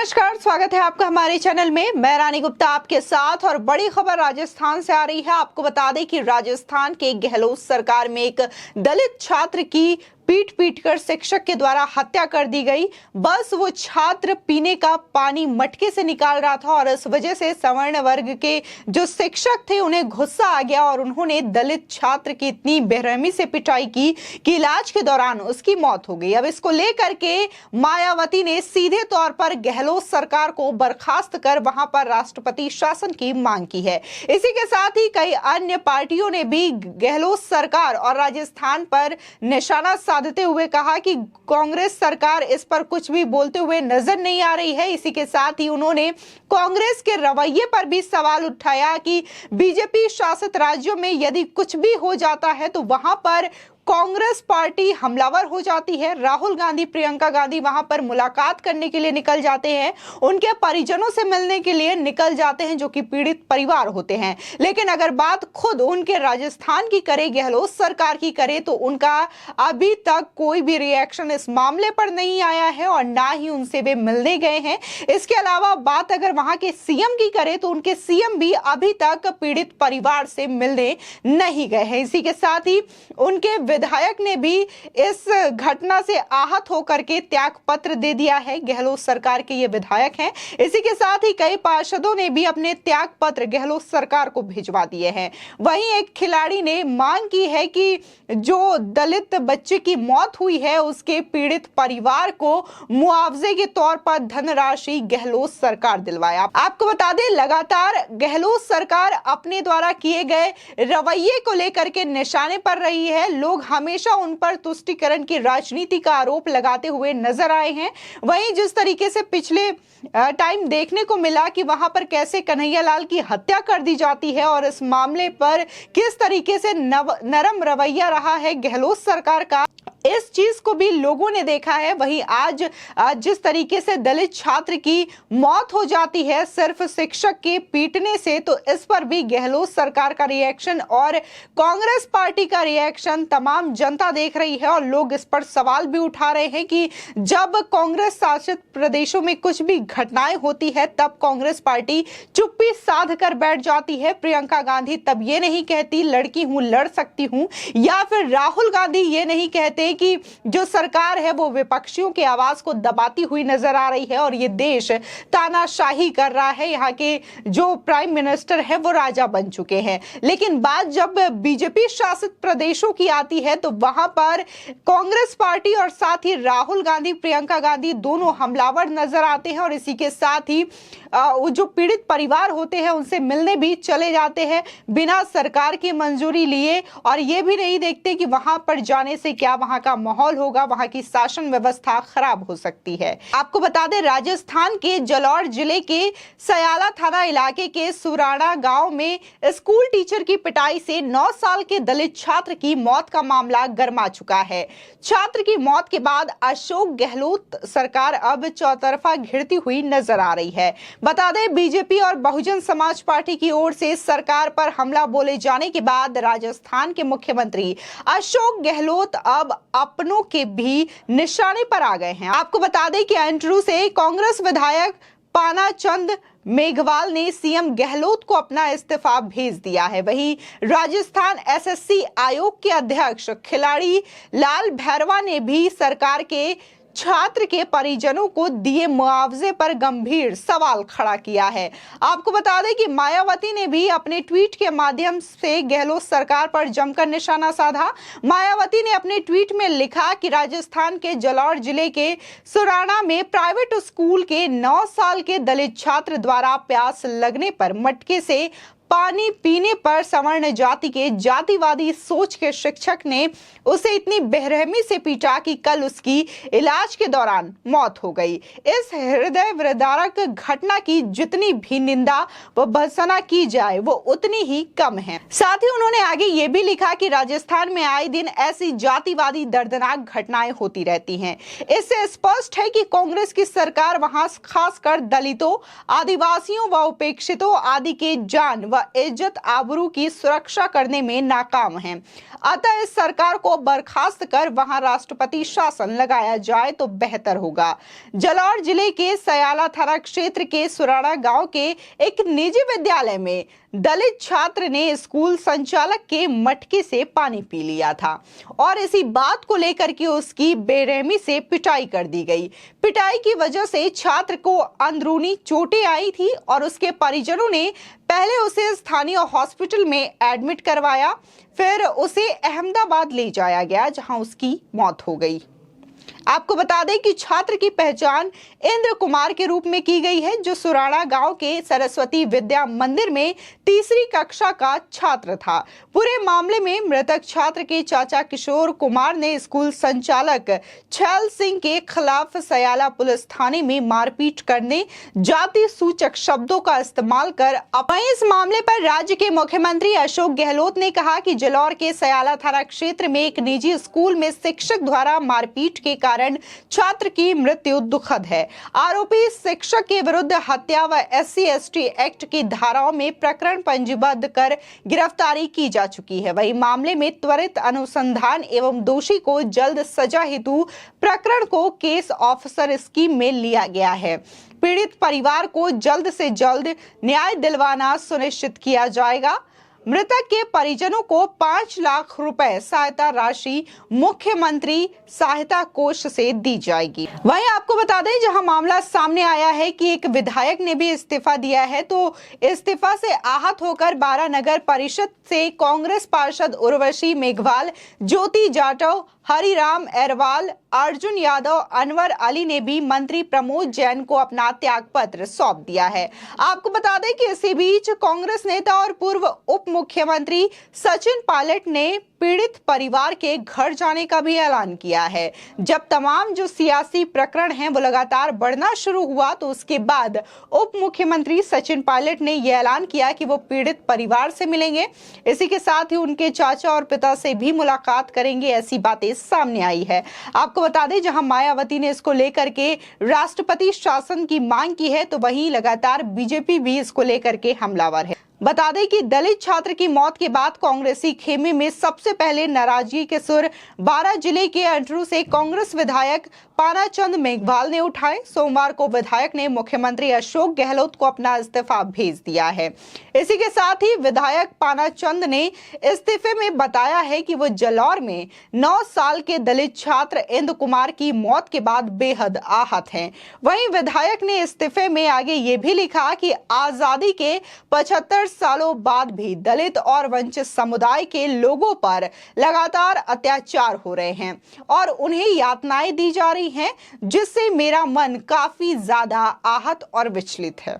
नमस्कार, स्वागत है आपका हमारे चैनल में। मैं रानी गुप्ता आपके साथ और बड़ी खबर राजस्थान से आ रही है। आपको बता दें कि राजस्थान के गहलोत सरकार में एक दलित छात्र की पीट कर शिक्षक के द्वारा हत्या कर दी गई। बस वो छात्र पीने का पानी मटके से निकाल रहा था और इस वजह से सवर्ण वर्ग के जो शिक्षक थे उन्हें गुस्सा आ गया और उन्होंने दलित छात्र की इतनी बेरहमी से पिटाई की कि इलाज के दौरान उसकी मौत हो गई। अब इसको लेकर के मायावती ने सीधे तौर पर गहलोत सरकार को बर्खास्त कर वहां पर राष्ट्रपति शासन की मांग की है। इसी के साथ ही कई अन्य पार्टियों ने भी गहलोत सरकार और राजस्थान पर निशाना साधते हुए कहा कि कांग्रेस सरकार इस पर कुछ भी बोलते हुए नजर नहीं आ रही है। इसी के साथ ही उन्होंने कांग्रेस के रवैये पर भी सवाल उठाया कि बीजेपी शासित राज्यों में यदि कुछ भी हो जाता है तो वहां पर कांग्रेस पार्टी हमलावर हो जाती है। राहुल गांधी, प्रियंका गांधी वहां पर मुलाकात करने के लिए निकल जाते हैं, उनके परिजनों से मिलने के लिए निकल जाते हैं जो कि पीड़ित परिवार होते हैं। लेकिन अगर बात खुद उनके राजस्थान की करे, गहलोत सरकार की करे, तो उनका अभी तक कोई भी रिएक्शन इस मामले पर नहीं आया है और ना ही उनसे वे मिलने गए हैं। इसके अलावा बात अगर वहां के सीएम की करे तो उनके सीएम भी अभी तक पीड़ित परिवार से मिलने नहीं गए हैं। इसी के साथ ही उनके विधायक ने भी इस घटना से आहत होकर के त्याग पत्र दे दिया है। गहलोत सरकार के ये विधायक हैं। इसी के साथ ही कई पार्षदों ने भी अपने त्याग पत्र गहलोत सरकार को भिजवा दिए हैं। वहीं एक खिलाड़ी ने मांग की है कि जो दलित बच्चे की मौत हुई है उसके पीड़ित परिवार को मुआवजे के तौर पर धनराशि गहलोत सरकार दिलवाए। आपको बता दें, लगातार गहलोत सरकार अपने द्वारा किए गए रवैये को लेकर के निशाने पर रही है। लोग हमेशा उन पर तुष्टीकरण की राजनीति का आरोप लगाते हुए नजर आए हैं। वहीं जिस तरीके से पिछले टाइम देखने को मिला कि वहां पर कैसे कन्हैयालाल की हत्या कर दी जाती है और इस मामले पर किस तरीके से नरम रवैया रहा है गहलोत सरकार का, इस चीज को भी लोगों ने देखा है। वहीं आज जिस तरीके से दलित छात्र की मौत हो जाती है सिर्फ शिक्षक के पीटने से, तो इस पर भी गहलोत सरकार का रिएक्शन और कांग्रेस पार्टी का रिएक्शन तमाम जनता देख रही है और लोग इस पर सवाल भी उठा रहे हैं कि जब कांग्रेस शासित प्रदेशों में कुछ भी घटनाएं होती है तब कांग्रेस पार्टी चुप्पी साध कर बैठ जाती है। प्रियंका गांधी तब ये नहीं कहती लड़की हूं, लड़ सकती हूं, या फिर राहुल गांधी ये नहीं कहते कि जो सरकार है वो विपक्षियों की आवाज को दबाती हुई नजर आ रही है और ये देश तानाशाही कर रहा है। यहाँ के जो प्राइम मिनिस्टर है वो राजा बन चुके हैं। लेकिन बात जब बीजेपी शासित प्रदेशों की आती है तो वहां पर कांग्रेस पार्टी और साथ ही राहुल गांधी, प्रियंका गांधी दोनों हमलावर नजर आते हैं और इसी के साथ ही जो पीड़ित परिवार होते हैं उनसे मिलने भी चले जाते हैं बिना सरकार की मंजूरी लिए और ये भी नहीं देखते कि वहां पर जाने से क्या वहां का माहौल होगा, वहां की शासन व्यवस्था खराब हो सकती है। आपको बता दें, राजस्थान के जालौर जिले के सयाला थाना इलाके के सुराणा गांव में स्कूल टीचर की पिटाई से 9 साल के दलित छात्र की मौत का मामला गरमा चुका है। छात्र की मौत के बाद अशोक गहलोत सरकार अब चौतरफा घिरती हुई नजर आ रही है। बता दें, बीजेपी और बहुजन समाज पार्टी की ओर से सरकार पर हमला बोले जाने के बाद राजस्थान के मुख्यमंत्री अशोक गहलोत अब अपनों के भी निशाने पर आ गए हैं। आपको बता दें कि एंट्रू से कांग्रेस विधायक पानाचंद मेघवाल ने सीएम गहलोत को अपना इस्तीफा भेज दिया है। वहीं राजस्थान एसएससी आयोग के अध्यक्ष खिलाड़ी लाल भैरवा ने भी सरकार के छात्र के परिजनों को दिए मुआवजे पर गंभीर सवाल खड़ा किया है। आपको बता दें कि मायावती ने भी अपने ट्वीट के माध्यम से गहलोत सरकार पर जमकर निशाना साधा। मायावती ने अपने ट्वीट में लिखा कि राजस्थान के जालौर जिले के सुराणा में प्राइवेट स्कूल के 9 साल के दलित छात्र द्वारा प्यास लगने पर मटके से पानी पीने पर सवर्ण जाति के जातिवादी सोच के शिक्षक ने उसे इतनी बेरहमी से पीटा कि कल उसकी इलाज के दौरान मौत हो गई। इस हृदय विदारक घटना की जितनी भी निंदा व भर्त्सना की जाए वो उतनी ही कम है। साथ ही उन्होंने आगे ये भी लिखा कि राजस्थान में आए दिन ऐसी जातिवादी दर्दनाक घटनाएं होती रहती हैं। इससे स्पष्ट है कि कांग्रेस की सरकार वहां खासकर दलितों, आदिवासियों व उपेक्षितों आदि के जान व इज्जत आबरू की सुरक्षा करने में नाकाम है। अतः इस सरकार को बर्खास्त कर वहां राष्ट्रपति शासन लगाया जाए तो बेहतर होगा। जालौर जिले के सयाला थाना क्षेत्र के सुराड़ा गांव के एक निजी विद्यालय में दलित छात्र ने स्कूल संचालक के मटके से पानी पी लिया था और इसी बात को लेकर के उसकी बेरहमी से पिटाई कर दी गई। पिटाई की वजह से छात्र को अंदरूनी चोटें आई थी और उसके परिजनों ने पहले उसे स्थानीय हॉस्पिटल में एडमिट करवाया, फिर उसे अहमदाबाद ले जाया गया जहां उसकी मौत हो गई। आपको बता दें कि छात्र की पहचान इंद्र कुमार के रूप में की गई है, जो सुराड़ा गांव के सरस्वती विद्या मंदिर में तीसरी कक्षा का छात्र था। पूरे मामले में मृतक छात्र के चाचा किशोर कुमार ने स्कूल संचालक छैल सिंह के खिलाफ सयाला पुलिस थाने में मारपीट करने, जाति सूचक शब्दों का इस्तेमाल कर वहीं इस मामले पर राज्य के मुख्यमंत्री अशोक गहलोत ने कहा कि जालौर के सयाला थाना क्षेत्र में एक निजी स्कूल में शिक्षक द्वारा मारपीट के कारण छात्र की मृत्यु दुखद है। आरोपी शिक्षक के विरुद्ध हत्या व SC/ST एक्ट की धाराओं में प्रकरण पंजीबद्ध कर गिरफ्तारी की जा चुकी है। वही मामले में त्वरित अनुसंधान एवं दोषी को जल्द सजा हेतु प्रकरण को केस ऑफिसर स्कीम में लिया गया है। पीड़ित परिवार को जल्द से जल्द न्याय दिलवाना सुनिश्चित किया जाएगा। मृतक के परिजनों को 5 लाख रुपए सहायता राशि मुख्यमंत्री सहायता कोष से दी जाएगी। वहीं आपको बता दें, जहां मामला सामने आया है कि एक विधायक ने भी इस्तीफा दिया है, तो इस्तीफा से आहत होकर 12 नगर परिषद से कांग्रेस पार्षद उर्वशी मेघवाल, ज्योति जाटव, हरिराम एरवाल, अर्जुन यादव, अनवर अली ने भी मंत्री प्रमोद जैन को अपना त्याग पत्र सौंप दिया है। आपको बता दें कि इसी बीच कांग्रेस नेता और पूर्व उप मुख्यमंत्री सचिन पायलट ने पीड़ित परिवार के घर जाने का भी ऐलान किया है। जब तमाम जो सियासी प्रकरण हैं वो लगातार बढ़ना शुरू हुआ, तो उसके बाद उप मुख्यमंत्री सचिन पायलट ने यह ऐलान किया कि वो पीड़ित परिवार से मिलेंगे। इसी के साथ ही उनके चाचा और पिता से भी मुलाकात करेंगे, ऐसी बातें सामने आई है। आपको बता दें, जहां मायावती ने इसको लेकर के राष्ट्रपति शासन की मांग की है, तो वहीं लगातार बीजेपी भी इसको लेकर के हमलावर है। बता दें कि दलित छात्र की मौत के बाद कांग्रेसी खेमे में सबसे पहले नाराजगी के सुर 12 जिले के अंटरू से कांग्रेस विधायक पानाचंद मेघवाल ने उठाए। सोमवार को विधायक ने मुख्यमंत्री अशोक गहलोत को अपना इस्तीफा भेज दिया है। इसी के साथ ही विधायक पानाचंद ने इस्तीफे में बताया है कि वो जालौर में 9 साल के दलित छात्र इंद्र कुमार की मौत के बाद बेहद आहत हैं। वहीं विधायक ने इस्तीफे में आगे ये भी लिखा कि आजादी के 75 सालों बाद भी दलित और वंचित समुदाय के लोगों पर लगातार अत्याचार हो रहे हैं और उन्हें यातनाएं दी जा रही हैं, जिससे मेरा मन काफी ज्यादा आहत और विचलित है।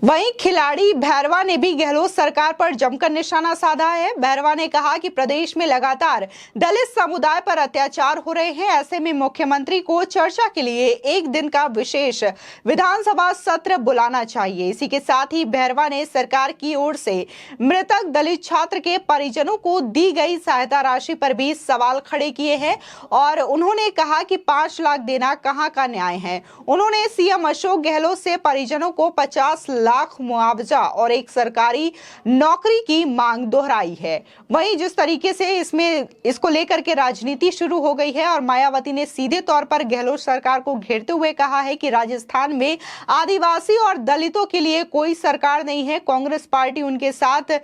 वहीं खिलाड़ी भैरवा ने भी गहलोत सरकार पर जमकर निशाना साधा है। भैरवा ने कहा कि प्रदेश में लगातार दलित समुदाय पर अत्याचार हो रहे हैं, ऐसे में मुख्यमंत्री को चर्चा के लिए एक दिन का विशेष विधानसभा सत्र बुलाना चाहिए। इसी के साथ ही भैरवा ने सरकार की ओर से मृतक दलित छात्र के परिजनों को दी गई सहायता राशि पर भी सवाल खड़े किए हैं और उन्होंने कहा कि 5 लाख देना कहां का न्याय है। उन्होंने सीएम अशोक गहलोत से परिजनों को 50 लाख मुआवजा और एक सरकारी नौकरी की मांग दोहराई है। वहीं जिस तरीके से इसको लेकर के राजनीति शुरू हो गई है और मायावती ने सीधे तौर पर गहलोत सरकार को घेरते हुए कहा है कि राजस्थान में आदिवासी और दलितों के लिए कोई सरकार नहीं है, कांग्रेस पार्टी उनके साथ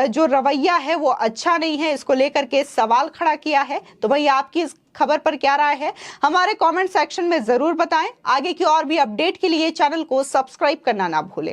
जो रवैया है वो अच्छा नहीं है, इसको लेकर के सवाल खड़ा किया है। तो वही आपकी इस खबर पर क्या राय है, हमारे कमेंट सेक्शन में जरूर बताएं। आगे की और भी अपडेट के लिए चैनल को सब्सक्राइब करना ना भूलें।